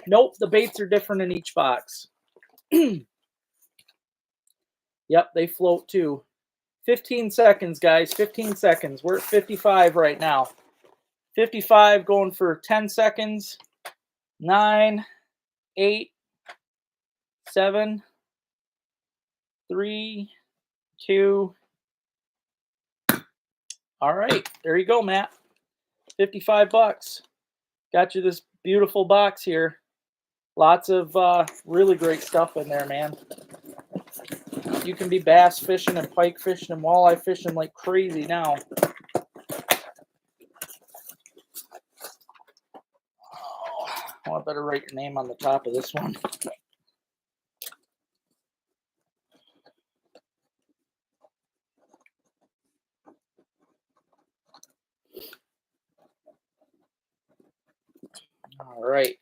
Nope, the baits are different in each box. Yep, they float too. 15 seconds, guys. 15 seconds. We're at 55 right now. 55 going for 10 seconds. 9, 8, 7, 3, 2. All right, there you go, Matt. 55 bucks. Got you this beautiful box here. Lots of really great stuff in there, man. You can be bass fishing and pike fishing and walleye fishing like crazy now. Oh, I better write your name on the top of this one. All right.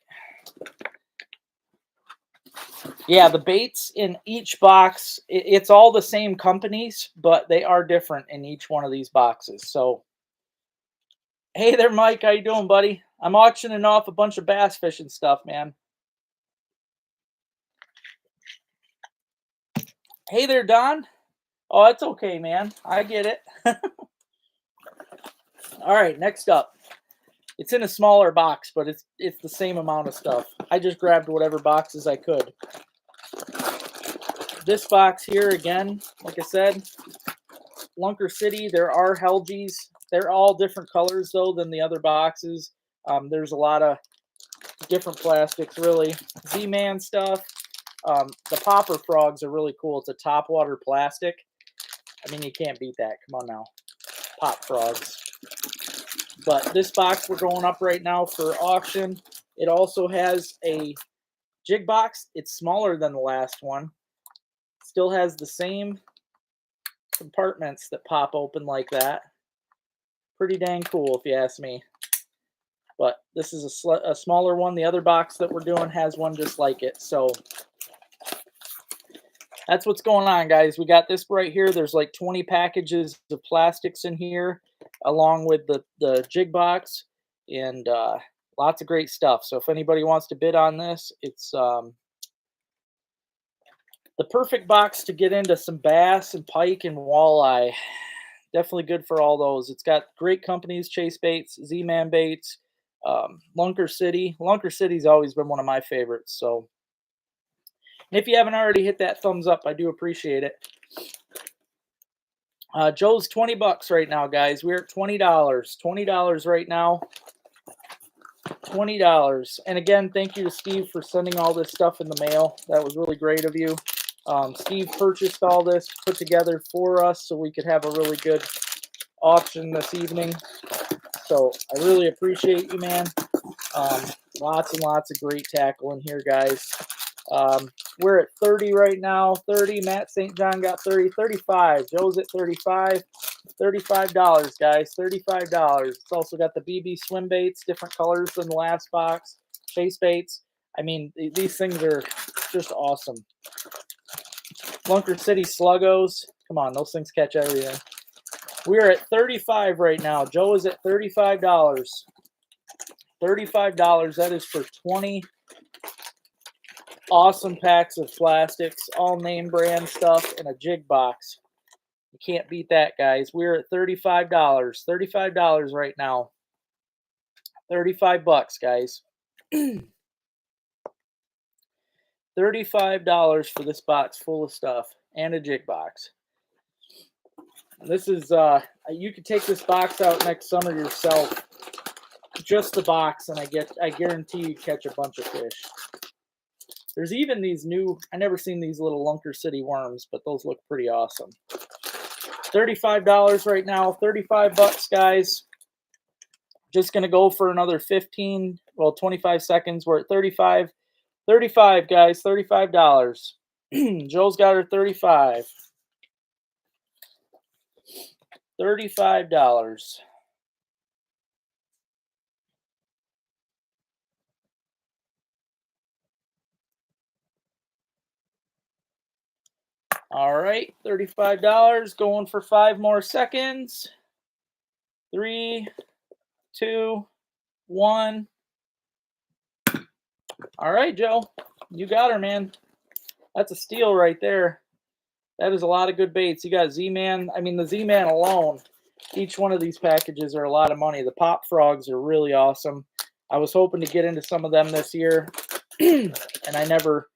Yeah, the baits in each box, it's all the same companies, but they are different in each one of these boxes. So, hey there, Mike. How you doing, buddy? I'm auctioning off a bunch of bass fishing stuff, man. Hey there, Don. Oh, it's okay, man. I get it. All right, next up. It's in a smaller box, but it's the same amount of stuff. I just grabbed whatever boxes I could. This box here, again, like I said, Lunker City. There are Helgies. They're all different colors, though, than the other boxes. There's a lot of different plastics, really. Z-Man stuff. The popper frogs are really cool. It's a topwater plastic. I mean, you can't beat that. Come on now. Pop frogs. But this box we're going up right now for auction. It also has a jig box. It's smaller than the last one. Still has the same compartments that pop open like that. Pretty dang cool if you ask me. But this is a smaller one. The other box that we're doing has one just like it. So that's what's going on, guys. We got this right here. There's like 20 packages of plastics in here, along with the jig box, and lots of great stuff. So if anybody wants to bid on this, it's the perfect box to get into some bass and pike and walleye. Definitely good for all those. It's got great companies: Chase Baits, Z-Man Baits, Lunker City. Lunker City's always been one of my favorites. So, and if you haven't already, hit that thumbs up. I do appreciate it. Joe's 20 bucks right now, guys. We're at $20. $20 right now. $20. And again, thank you to Steve for sending all this stuff in the mail. That was really great of you. Steve purchased all this, put together for us so we could have a really good auction this evening. So I really appreciate you, man. Lots and lots of great tackle in here, guys. We're at 30 right now. 30. Matt St. John got 30. 35. Joe's at 35. $35, guys. $35. It's also got the BB swim baits, different colors than the last box. Chase baits. I mean, these things are just awesome. Lunker City Sluggos. Come on, those things catch everything. We're at 35 right now. Joe is at $35. $35. That is for 20 awesome packs of plastics, all name brand stuff, and a jig box. You can't beat that, guys. We're at $35. $35 right now. 35 bucks, guys. $35 for this box full of stuff and a jig box. This is you could take this box out next summer yourself. Just the box, and I guarantee you catch a bunch of fish. There's even these new, I never seen these little Lunker City worms, but those look pretty awesome. $35 right now, 35 bucks, guys. Just gonna go for another 25 seconds. We're at 35. 35, guys, $35. Joel's got her 35. $35. All right, $35 going for 5 more seconds. 3, 2, 1. All right, Joe, you got her, man. That's a steal right there. That is a lot of good baits. You got Z-Man. I mean, the Z-Man alone, each one of these packages are a lot of money. The pop frogs are really awesome. I was hoping to get into some of them this year, and I never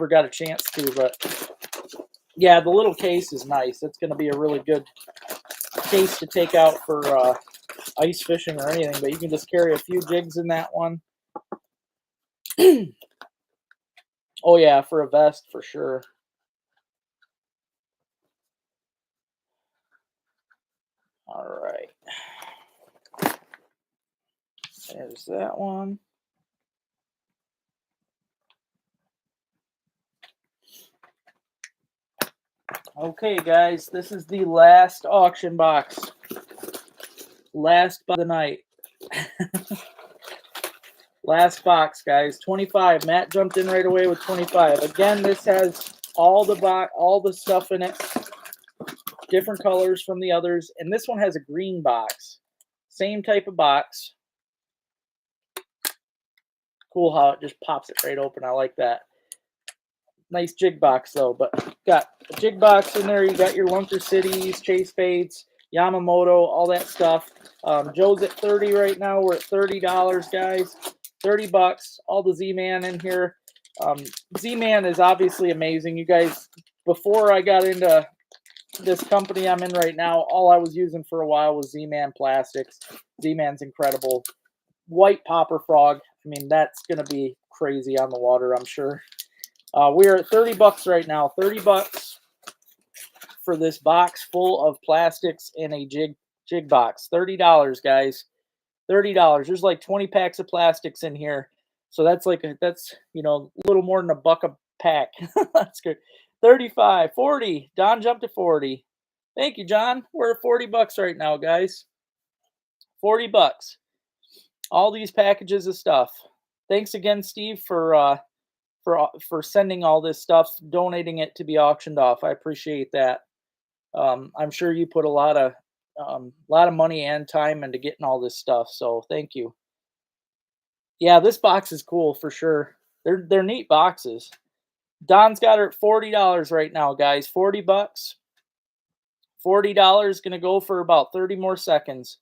got a chance to, but yeah, the little case is nice. It's going to be a really good case to take out for ice fishing or anything, but you can just carry a few jigs in that one. Oh yeah, for a vest for sure. All right. There's that one. Okay, guys, this is the last auction box. Last of the night. Last box, guys. 25. Matt jumped in right away with 25. Again, this has all the stuff in it. Different colors from the others. And this one has a green box. Same type of box. Cool how it just pops it right open. I like that. Nice jig box, though. But got a jig box in there. You got your Lunker Cities, Chase baits, Yamamoto, all that stuff. Joe's at 30 right now. We're at $30, guys. 30 bucks. All the Z-Man in here. Z-Man is obviously amazing. You guys, before I got into this company I'm in right now, all I was using for a while was Z-Man plastics. Z-Man's incredible. White popper frog. I mean, that's going to be crazy on the water, I'm sure. We're at 30 bucks right now. 30 bucks for this box full of plastics and a jig box. $30, guys. $30. There's like 20 packs of plastics in here. So that's like that's a little more than a buck a pack. That's good. 35, 40. Don jumped to 40. Thank you, John. We're at 40 bucks right now, guys. 40 bucks. All these packages of stuff. Thanks again, Steve, for sending all this stuff, donating it to be auctioned off. I appreciate that. I'm sure you put a lot of money and time into getting all this stuff, so thank you. Yeah, this box is cool for sure. They're neat boxes. Don's got her at $40 right now, guys. 40 bucks. $40 gonna go for about 30 more seconds.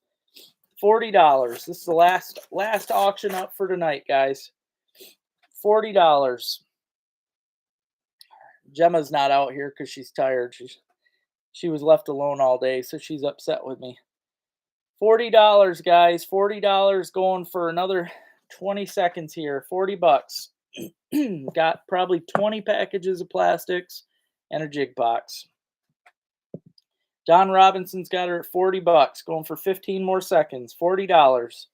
$40. This is the last auction up for tonight, guys. $40. Gemma's not out here because she's tired. She was left alone all day, so she's upset with me. $40, guys. $40 going for another 20 seconds here. 40 bucks. Got probably 20 packages of plastics and a jig box. Don Robinson's got her at 40 bucks, going for 15 more seconds. $40.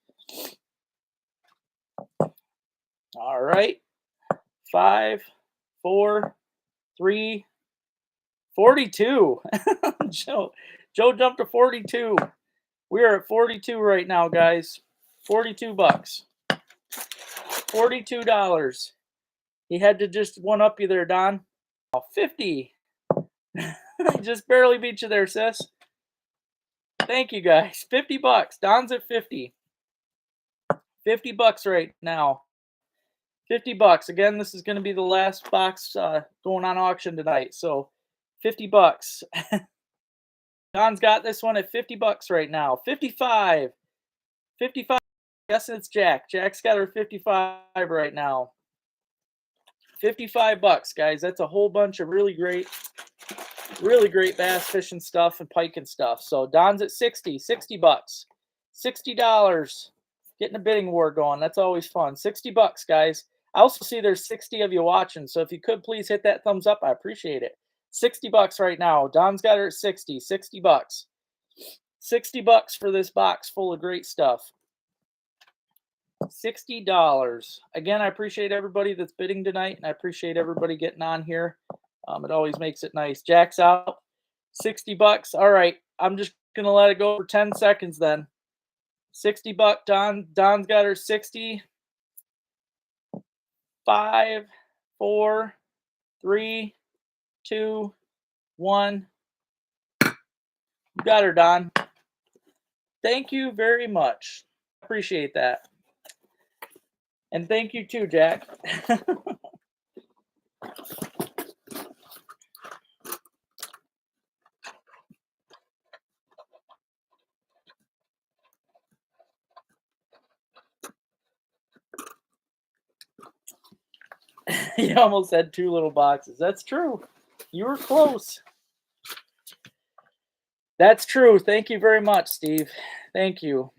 All right. 5, 4, 3, 42. Joe jumped to 42. We are at 42 right now, guys. 42 bucks. $42. He had to just one up you there, Don. 50. Just barely beat you there, sis. Thank you guys. 50 bucks. Don's at 50. 50 bucks right now. 50 bucks. Again, this is going to be the last box going on auction tonight. So 50 bucks. Don's got this one at 50 bucks right now. 55. 55. Guess it's Jack. Jack's got her 55 right now. 55 bucks, guys. That's a whole bunch of really great bass fishing stuff and pike and stuff. So Don's at 60. 60 bucks. $60. Getting a bidding war going. That's always fun. 60 bucks, guys. I also see there's 60 of you watching. So if you could please hit that thumbs up, I appreciate it. 60 bucks right now. Don's got her at 60. 60 bucks. 60 bucks for this box full of great stuff. $60. Again, I appreciate everybody that's bidding tonight, and I appreciate everybody getting on here. It always makes it nice. Jack's out. 60 bucks. All right. I'm just going to let it go for 10 seconds then. 60 bucks. Don's got her 60. 5, 4, 3, 2, 1. You got her, Don. Thank you very much. Appreciate that. And thank you too, Jack. You almost had 2 little boxes. That's true. You were close. That's true. Thank you very much, Steve. Thank you.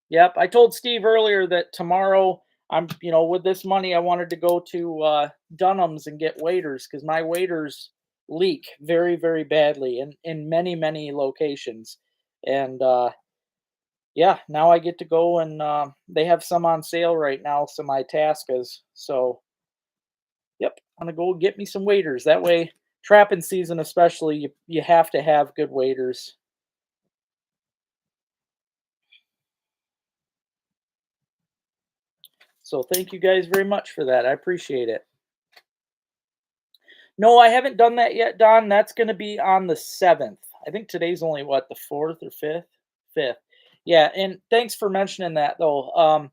Yep. I told Steve earlier that tomorrow with this money, I wanted to go to Dunham's and get waders because my waders leak very, very badly in many, many locations. And yeah, now I get to go and they have some on sale right now, some Itascas. So, yep, I'm gonna go get me some waders. That way, trapping season especially, you have to have good waders. So thank you guys very much for that. I appreciate it. No, I haven't done that yet, Don. That's going to be on the 7th. I think today's only what, the 4th or 5th? 5th. Yeah, and thanks for mentioning that though.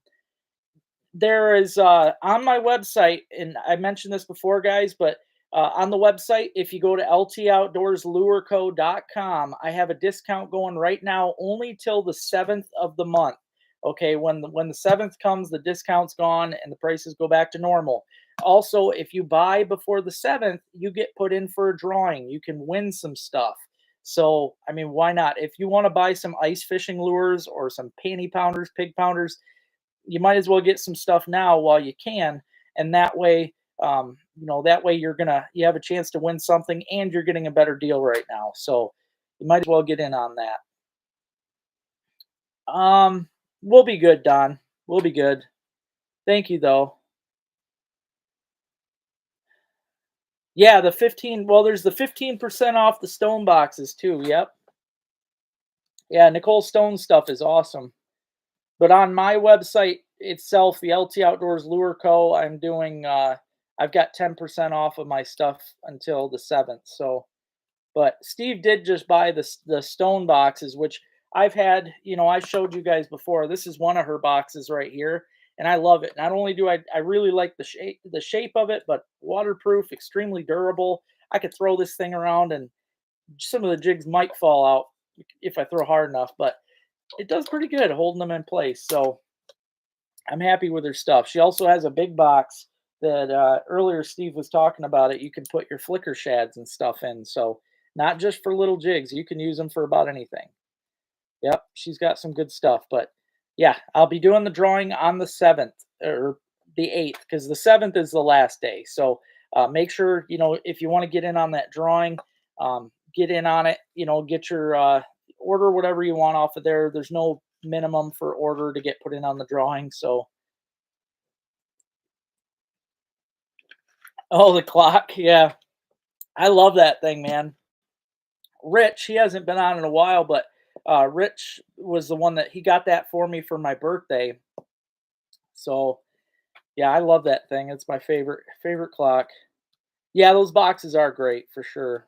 There is on my website, and I mentioned this before, guys, but on the website, if you go to LToutdoorsLureCo.com, I have a discount going right now only till the 7th of the month. Okay, when the 7th comes, the discount's gone and the prices go back to normal. Also, if you buy before the 7th, you get put in for a drawing. You can win some stuff. So, I mean, why not? If you want to buy some ice fishing lures or some panty pounders, pig pounders, you might as well get some stuff now while you can, and that way that way you have a chance to win something and you're getting a better deal right now, so you might as well get in on that. We'll be good, Don. We'll be good. Thank you though. Yeah, the 15, well, there's the 15% off the stone boxes too. Yep. Yeah, Nicole Stone stuff is awesome. But on my website itself, the LT Outdoors Lure Co., I've got 10% off of my stuff until the 7th. So, but Steve did just buy the stone boxes, which I've had, I showed you guys before. This is one of her boxes right here, and I love it. Not only do I really like the shape of it, but waterproof, extremely durable. I could throw this thing around and some of the jigs might fall out if I throw hard enough, but it does pretty good holding them in place. So I'm happy with her stuff. She also has a big box that earlier Steve was talking about it. You can put your flicker shads and stuff in. So not just for little jigs, you can use them for about anything. Yep, she's got some good stuff. But yeah, I'll be doing the drawing on the 7th or the 8th because the 7th is the last day. So make sure, if you want to get in on that drawing, get in on it, get your order whatever you want off of there. There's no minimum for order to get put in on the drawing. So, oh, the clock. Yeah. I love that thing, man. Rich, he hasn't been on in a while, but Rich was the one that he got that for me for my birthday. So, yeah, I love that thing. It's my favorite clock. Yeah, those boxes are great for sure.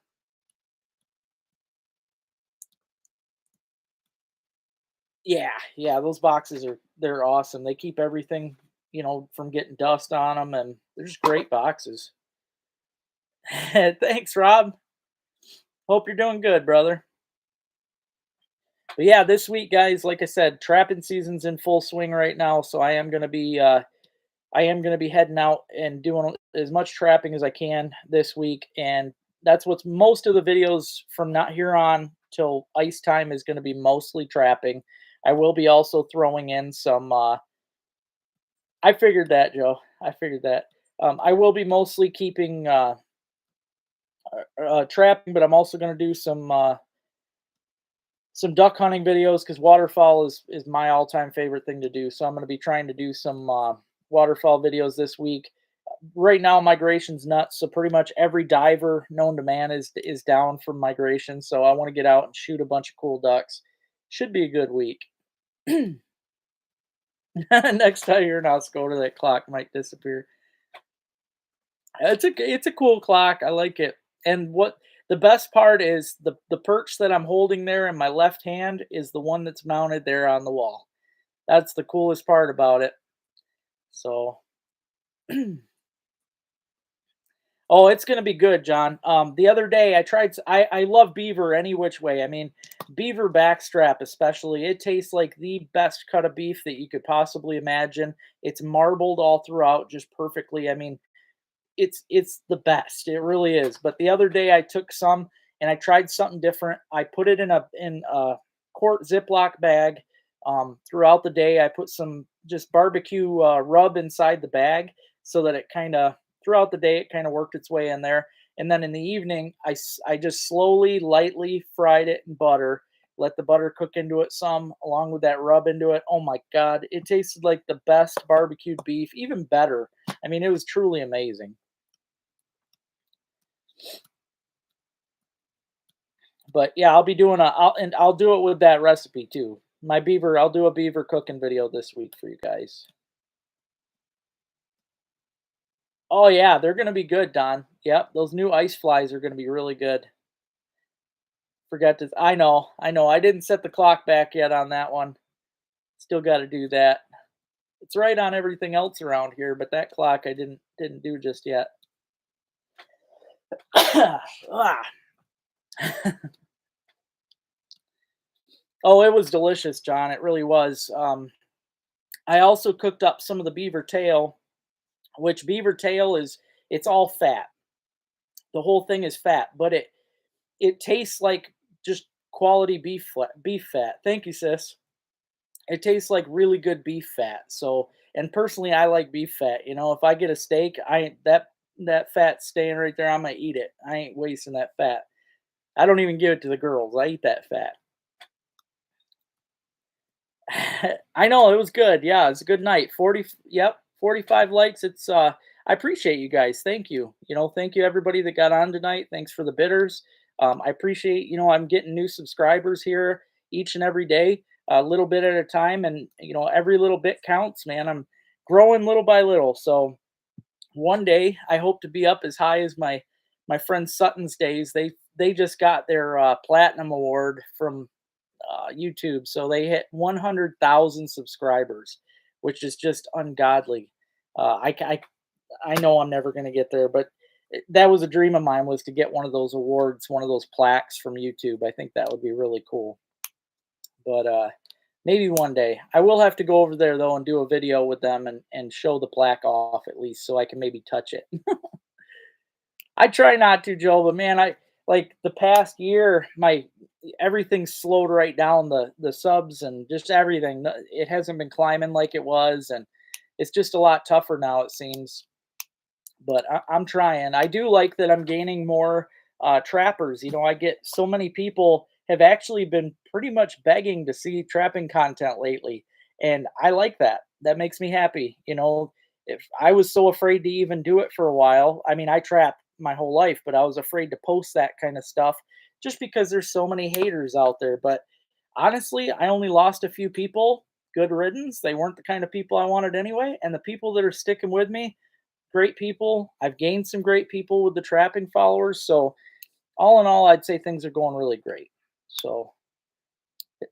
Yeah, yeah, those boxes they're awesome. They keep everything, from getting dust on them, and they're just great boxes. Thanks, Rob. Hope you're doing good, brother. But yeah, this week, guys, like I said, trapping season's in full swing right now, so I am gonna be heading out and doing as much trapping as I can this week, and that's what's most of the videos from not here on till ice time is gonna be mostly trapping. I will be also throwing in some. I figured that, Joe. I figured that. I will be mostly keeping trapping, but I'm also gonna do some duck hunting videos because waterfowl is my all time favorite thing to do. So I'm gonna be trying to do some waterfowl videos this week. Right now migration's nuts, so pretty much every diver known to man is down for migration. So I want to get out and shoot a bunch of cool ducks. Should be a good week. Next time you're in Oscoda, that clock might disappear. It's a cool clock. I like it. And what the best part is the perch that I'm holding there in my left hand is the one that's mounted there on the wall. That's the coolest part about it. So oh, it's gonna be good, John. The other day I tried. I love beaver any which way. I mean, beaver backstrap especially. It tastes like the best cut of beef that you could possibly imagine. It's marbled all throughout, just perfectly. I mean, it's the best. It really is. But the other day I took some and I tried something different. I put it in a quart Ziploc bag. Throughout the day, I put some just barbecue rub inside the bag so that it kind of throughout the day it kind of worked its way in there. And then in the evening, I just slowly, lightly fried it in butter. Let the butter cook into it some, along with that rub into it. Oh my God, it tasted like the best barbecued beef, even better. I mean, it was truly amazing. But yeah, I'll do it with that recipe too. I'll do a beaver cooking video this week for you guys. Oh yeah, they're gonna be good, Don. Yep, those new ice flies are gonna be really good. Forgot to I know. I didn't set the clock back yet on that one. Still gotta do that. It's right on everything else around here, but that clock I didn't do just yet. Ah. Oh, it was delicious, John. It really was. I also cooked up some of the beaver tail, which beaver tail is it's all fat. The whole thing is fat, but it tastes like just quality beef fat. Thank you, sis. It tastes like really good beef fat. So, and personally, I like beef fat. If I get a steak, I ain't that fat staying right there. I'm gonna eat it. I ain't wasting that fat. I don't even give it to the girls. I eat that fat. I know it was good. Yeah, it's a good night. 40 yep, 45 likes. I appreciate you guys. Thank you. Thank you everybody that got on tonight. Thanks for the bitters. I appreciate, I'm getting new subscribers here each and every day, a little bit at a time, and every little bit counts, man. I'm growing little by little. So one day I hope to be up as high as my friend Sutton's days. They just got their platinum award from YouTube. So they hit 100,000 subscribers, which is just ungodly. I know I'm never going to get there, but that was a dream of mine was to get one of those awards, one of those plaques from YouTube. I think that would be really cool. But maybe one day. I will have to go over there though and do a video with them and show the plaque off at least so I can maybe touch it. I try not to, Joe, but man, I like the past year, my everything's slowed right down the subs and just everything. It hasn't been climbing like it was, and it's just a lot tougher now, it seems. But I'm trying. I do like that I'm gaining more trappers. I get so many people have actually been pretty much begging to see trapping content lately, and I like that. That makes me happy. If I was so afraid to even do it for a while, I mean, I trapped my whole life, but I was afraid to post that kind of stuff just because there's so many haters out there. But honestly, I only lost a few people. Good riddance. They weren't the kind of people I wanted anyway. And the people that are sticking with me, great people. I've gained some great people with the trapping followers. So all in all, I'd say things are going really great. So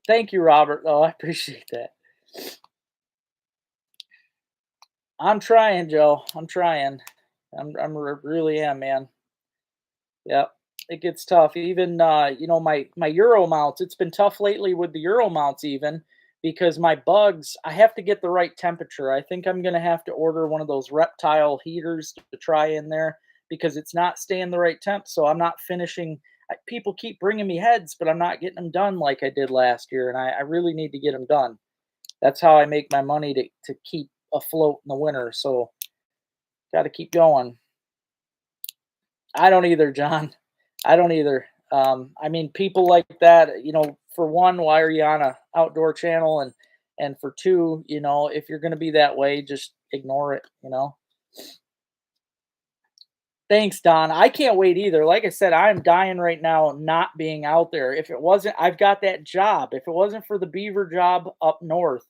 Thank you, Robert, though, I appreciate that. I'm trying, Joe, I'm trying. Really am, man. Yep, it gets tough. Even my Euro mounts. It's been tough lately with the Euro mounts, even because my bugs. I have to get the right temperature. I think I'm gonna have to order one of those reptile heaters to try in there because it's not staying the right temp. So I'm not finishing. People keep bringing me heads, but I'm not getting them done like I did last year, and I really need to get them done. That's how I make my money to keep afloat in the winter. So got to keep going. I don't either, John. I don't either. I mean, people like that, for one, why are you on a outdoor channel? And for two, if you're going to be that way, just ignore it. Thanks, Don. I can't wait either. Like I said, I'm dying right now not being out there. If it wasn't, I've got that job. If it wasn't for the beaver job up north,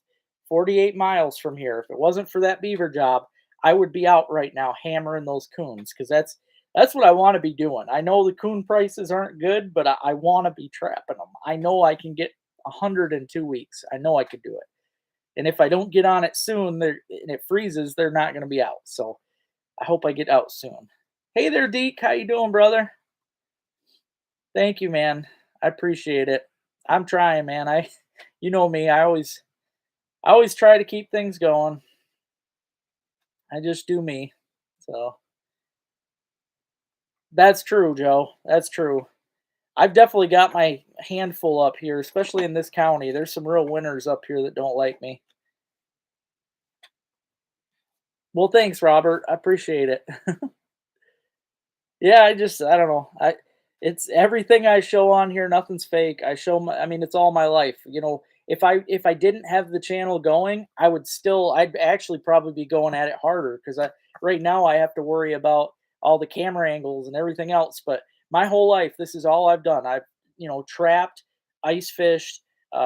48 miles from here, if it wasn't for that beaver job, I would be out right now hammering those coons because that's what I want to be doing. I know the coon prices aren't good, but I want to be trapping them. I know I can get 102 weeks. I know I could do it. And if I don't get on it soon, and it freezes, they're not going to be out. So I hope I get out soon. Hey there, Deke. How you doing, brother? Thank you, man. I appreciate it. I'm trying, man. You know me. I always try to keep things going. I just do me. So that's true, Joe. That's true. I've definitely got my handful up here, especially in this county. There's some real winners up here that don't like me. Well, thanks, Robert. I appreciate it. Yeah, I don't know. It's everything I show on here, nothing's fake. I mean, it's all my life. If I didn't have the channel going, I'd actually probably be going at it harder because I right now I have to worry about all the camera angles and everything else. But my whole life, this is all I've done. I've, trapped, ice fished,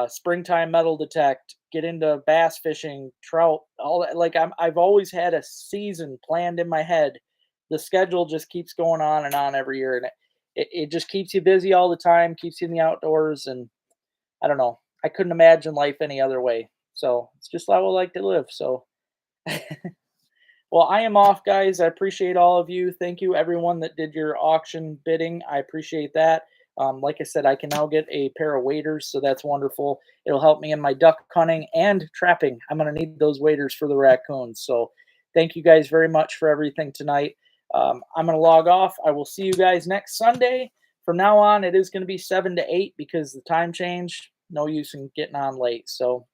springtime metal detect, get into bass fishing, trout, all that. Like I've always had a season planned in my head. The schedule just keeps going on and on every year, and it just keeps you busy all the time, keeps you in the outdoors, and I don't know. I couldn't imagine life any other way. So it's just how I would like to live. So, well, I am off, guys. I appreciate all of you. Thank you, everyone that did your auction bidding. I appreciate that. Like I said, I can now get a pair of waders, so that's wonderful. It'll help me in my duck hunting and trapping. I'm going to need those waders for the raccoons. So, thank you guys very much for everything tonight. I'm going to log off. I will see you guys next Sunday. From now on, it is going to be 7 to 8 because the time change. No use in getting on late. So,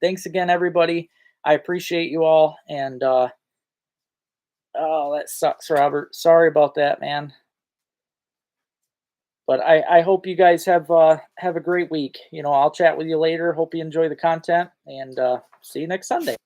thanks again, everybody. I appreciate you all. And oh, that sucks, Robert. Sorry about that, man. But I hope you guys have a great week. I'll chat with you later. Hope you enjoy the content and see you next Sunday.